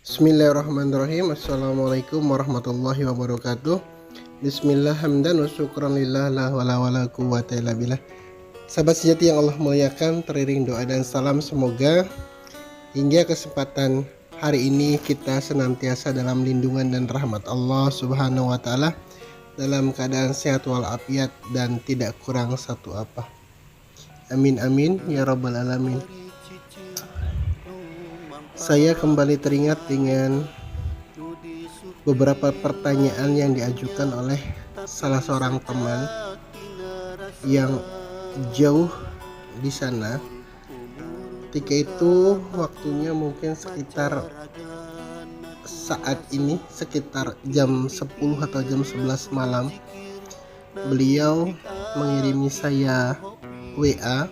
Bismillahirrahmanirrahim. Assalamualaikum warahmatullahi wabarakatuh. Bismillah hamdan wa syukran lillah la wala wala quwwata illa billah. Sahabat sejati yang Allah muliakan, teriring doa dan salam semoga hingga kesempatan hari ini kita senantiasa dalam lindungan dan rahmat Allah Subhanahu wa taala, dalam keadaan sehat walafiat dan tidak kurang satu apa. Amin amin ya rabbal alamin. Saya kembali teringat dengan beberapa pertanyaan yang diajukan oleh salah seorang teman yang jauh di sana. Ketika itu waktunya mungkin sekitar saat ini sekitar jam 10 atau jam 11 malam. Beliau mengirimi saya WA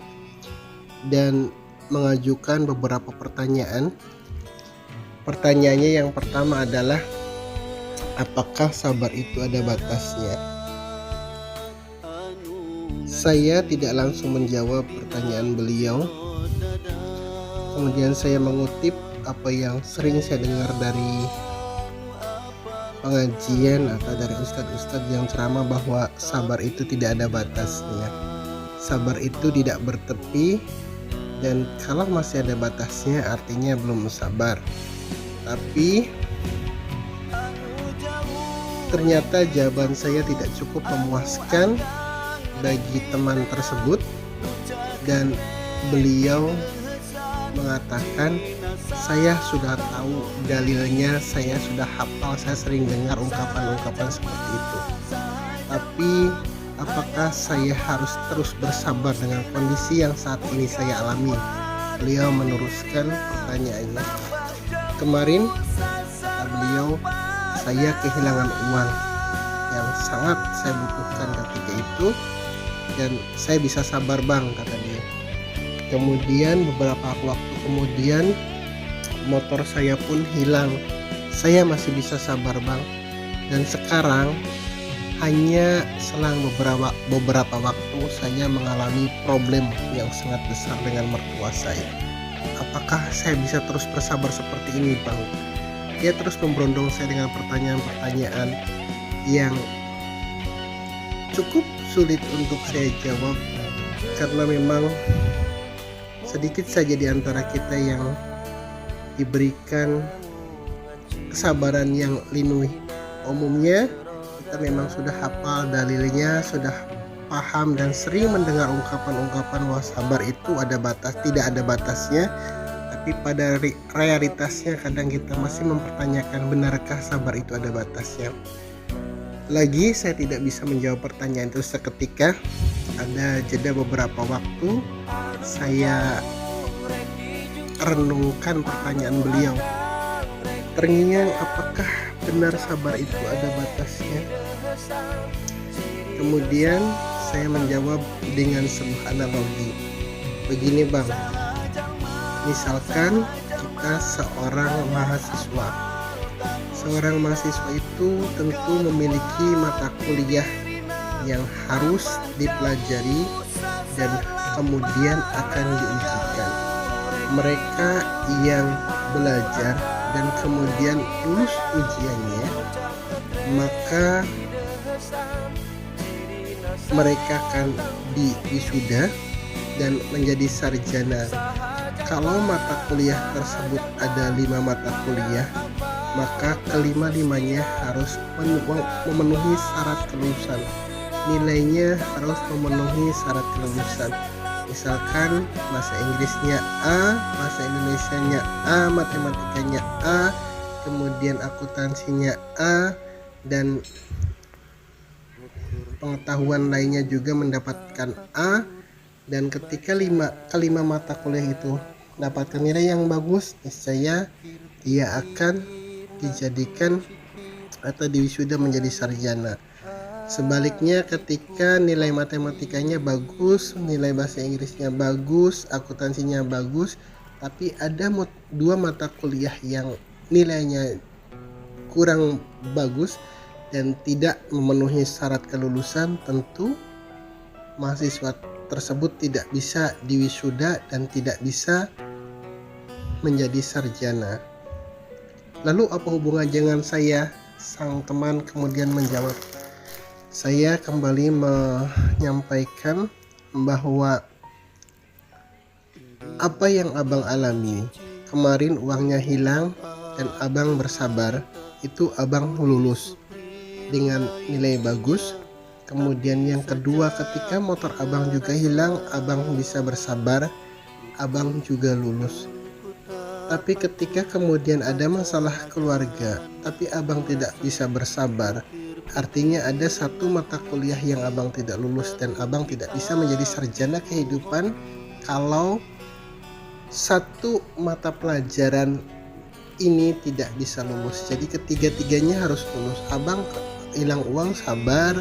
dan mengajukan beberapa pertanyaan. Pertanyaannya yang pertama adalah, apakah sabar itu ada batasnya? Saya tidak langsung menjawab pertanyaan beliau. Kemudian saya mengutip apa yang sering saya dengar dari pengajian atau dari ustadz-ustadz yang ceramah, bahwa sabar itu tidak ada batasnya. Sabar itu tidak bertepi, dan kalau masih ada batasnya artinya belum sabar. Tapi ternyata jawaban saya tidak cukup memuaskan bagi teman tersebut, dan beliau mengatakan, saya sudah tahu dalilnya, saya sudah hafal, saya sering dengar ungkapan-ungkapan seperti itu. Tapi apakah saya harus terus bersabar dengan kondisi yang saat ini saya alami? Beliau meneruskan pertanyaannya. Kemarin kata beliau, saya kehilangan uang yang sangat saya butuhkan ketika itu, dan saya bisa sabar bang, kata dia. Kemudian beberapa waktu kemudian motor saya pun hilang, saya masih bisa sabar bang. Dan sekarang hanya selang beberapa waktu saya mengalami problem yang sangat besar dengan mertua saya. Apakah saya bisa terus bersabar seperti ini bang? Dia terus memberondong saya dengan pertanyaan-pertanyaan yang cukup sulit untuk saya jawab, karena memang sedikit saja di antara kita yang diberikan kesabaran yang linuh. Umumnya kita memang sudah hafal dalilnya, sudah paham dan sering mendengar ungkapan-ungkapan bahwa sabar itu tidak ada batasnya. Tapi pada realitasnya kadang kita masih mempertanyakan, benarkah sabar itu ada batasnya? Lagi saya tidak bisa menjawab pertanyaan itu seketika. Ada jeda beberapa waktu, saya renungkan pertanyaan beliau. Terngiang, apakah benar sabar itu ada batasnya? Kemudian saya menjawab dengan sebuah analogi. Begini bang, misalkan kita seorang mahasiswa. Seorang mahasiswa itu tentu memiliki mata kuliah yang harus dipelajari dan kemudian akan diujikan. Mereka yang belajar dan kemudian lulus ujiannya, maka mereka akan diwisuda dan menjadi sarjana. Kalau mata kuliah tersebut ada 5 mata kuliah, maka kelima-limanya harus memenuhi syarat kelulusan. Nilainya harus memenuhi syarat kelulusan. Misalkan bahasa Inggrisnya A, bahasa Indonesianya A, matematikanya A, kemudian akuntansinya A, dan pengetahuan lainnya juga mendapatkan A. Dan ketika kelima mata kuliah itu mendapatkan nilai yang bagus, niscaya dia akan dijadikan atau diwisuda menjadi sarjana. Sebaliknya, ketika nilai matematikanya bagus, nilai bahasa Inggrisnya bagus, akuntansinya bagus, tapi ada 2 mata kuliah yang nilainya kurang bagus dan tidak memenuhi syarat kelulusan, tentu mahasiswa tersebut tidak bisa diwisuda dan tidak bisa menjadi sarjana. Lalu apa hubungan dengan saya? Sang teman kemudian menjawab, saya kembali menyampaikan bahwa apa yang abang alami, kemarin uangnya hilang dan abang bersabar, itu abang lulus dengan nilai bagus. Kemudian yang kedua, ketika motor abang juga hilang, abang bisa bersabar, abang juga lulus. Tapi ketika kemudian ada masalah keluarga, tapi abang tidak bisa bersabar, artinya ada satu mata kuliah yang abang tidak lulus dan abang tidak bisa menjadi sarjana kehidupan kalau satu mata pelajaran ini tidak bisa lulus. Jadi ketiga-tiganya harus lulus. Abang hilang uang sabar,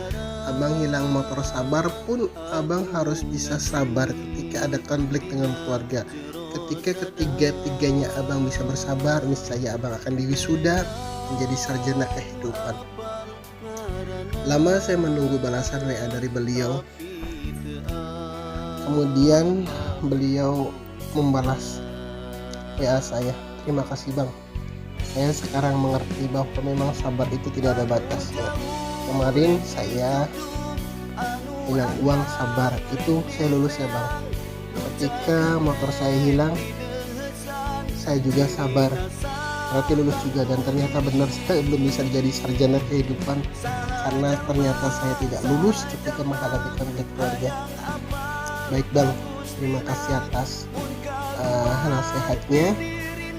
abang hilang motor sabar, pun abang harus bisa sabar ketika ada konflik dengan keluarga. Ketika ketiga-tiganya abang bisa bersabar, niscaya abang akan diwisuda menjadi sarjana kehidupan. Lama saya menunggu balasan WA dari beliau. Kemudian beliau membalas WA saya, terima kasih bang, saya sekarang mengerti bahwa memang sabar itu tidak ada batasnya. Kemarin saya hilang uang sabar, itu saya lulus ya bang. Ketika motor saya hilang, saya juga sabar, berarti lulus juga. Dan ternyata benar, saya belum bisa jadi sarjana kehidupan karena ternyata saya tidak lulus ketika menghadapi konflik keluarga. Baik bang, terima kasih atas nasihatnya,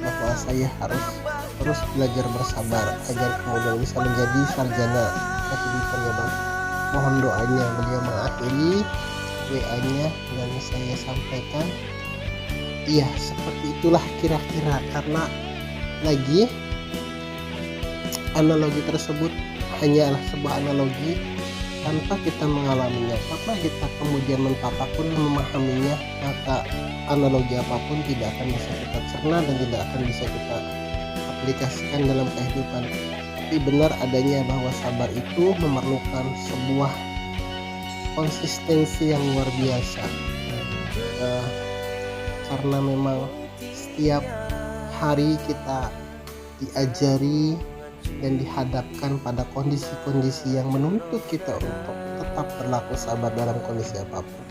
bahwa saya harus terus belajar bersabar agar kemudian bisa menjadi sarjana kehidupan ya bang. Mohon doanya. Beliau mengakhiri WA-nya dan saya sampaikan, iya seperti itulah kira-kira, karena lagi analogi tersebut hanyalah sebuah analogi tanpa kita mengalaminya. Tanpa kita kemudian mentapakuri memahaminya, maka analogi apapun tidak akan bisa kita cerna dan tidak akan bisa kita aplikasikan dalam kehidupan. Tapi benar adanya bahwa sabar itu memerlukan sebuah konsistensi yang luar biasa, karena memang setiap hari kita diajari dan dihadapkan pada kondisi-kondisi yang menuntut kita untuk tetap berlaku sabar dalam kondisi apapun.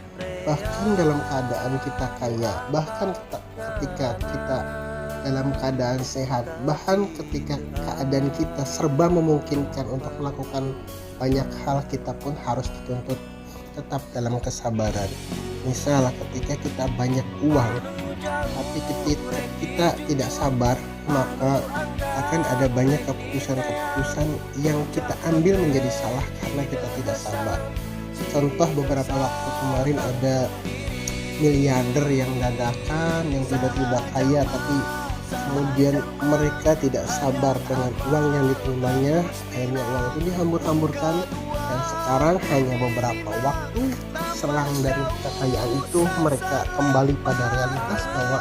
Bahkan dalam keadaan kita kaya, bahkan ketika kita dalam keadaan sehat, bahkan ketika keadaan kita serba memungkinkan untuk melakukan banyak hal, kita pun harus dituntut tetap dalam kesabaran. Misal ketika kita banyak uang tapi kita tidak sabar, maka akan ada banyak keputusan-keputusan yang kita ambil menjadi salah karena kita tidak sabar. Contoh, beberapa waktu kemarin ada miliarder yang dadakan, yang tiba-tiba kaya, tapi kemudian mereka tidak sabar dengan uang yang diterimanya, akhirnya uang itu dihambur-hamburkan, dan sekarang hanya beberapa waktu selang dari kekayaan itu mereka kembali pada realitas bahwa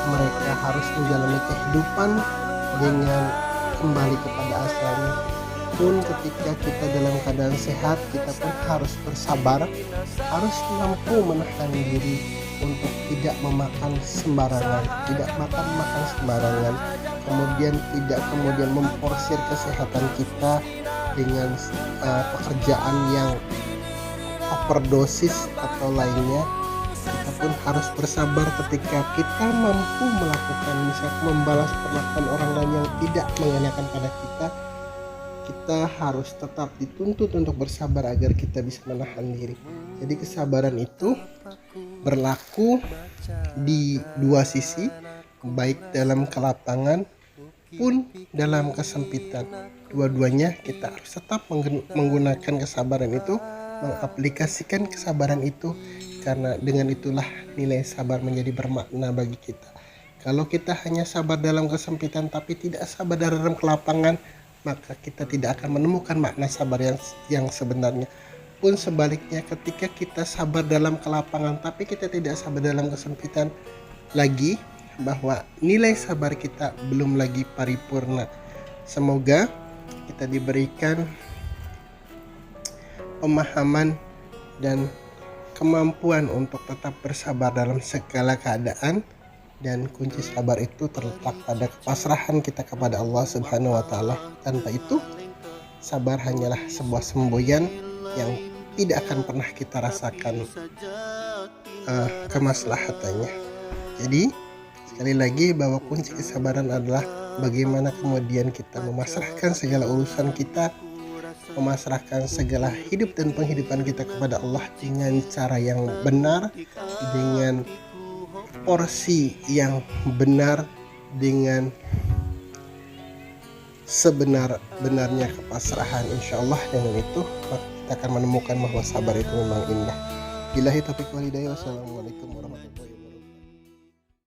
mereka harus menjalani kehidupan dengan kembali kepada asalnya. Pun ketika kita dalam keadaan sehat, kita pun harus bersabar, harus mampu menahan diri untuk tidak memakan sembarangan, tidak makan sembarangan, kemudian tidak memporsir kesehatan kita dengan pekerjaan yang overdosis atau lainnya. Kita pun harus bersabar ketika kita mampu melakukan, misalnya membalas perlakuan orang lain yang tidak mengenakan pada kita. Kita harus tetap dituntut untuk bersabar agar kita bisa menahan diri. Jadi kesabaran itu berlaku di dua sisi, baik dalam kelapangan pun dalam kesempitan. Dua-duanya kita harus tetap menggunakan kesabaran itu, mengaplikasikan kesabaran itu, karena dengan itulah nilai sabar menjadi bermakna bagi kita. Kalau kita hanya sabar dalam kesempitan tapi tidak sabar dalam kelapangan, maka kita tidak akan menemukan makna sabar yang sebenarnya. Pun sebaliknya, ketika kita sabar dalam kelapangan tapi kita tidak sabar dalam kesempitan, lagi bahwa nilai sabar kita belum lagi paripurna. Semoga kita diberikan pemahaman dan kemampuan untuk tetap bersabar dalam segala keadaan, Dan kunci sabar itu terletak pada kepasrahan kita kepada Allah Subhanahu wa Ta'ala. Tanpa itu, sabar hanyalah sebuah semboyan yang tidak akan pernah kita rasakan kemaslahatannya. Jadi, sekali lagi bahwa kunci kesabaran adalah bagaimana kemudian kita memasrahkan segala urusan kita, memasrahkan segala hidup dan penghidupan kita kepada Allah dengan cara yang benar, dengan porsi yang benar, dengan sebenar-benarnya kepasrahan. Insya Allah dengan itu maka kita akan menemukan bahwa sabar itu memang indah. Billahi taufiq wal hidayah. Wassalamualaikum warahmatullahi wabarakatuh.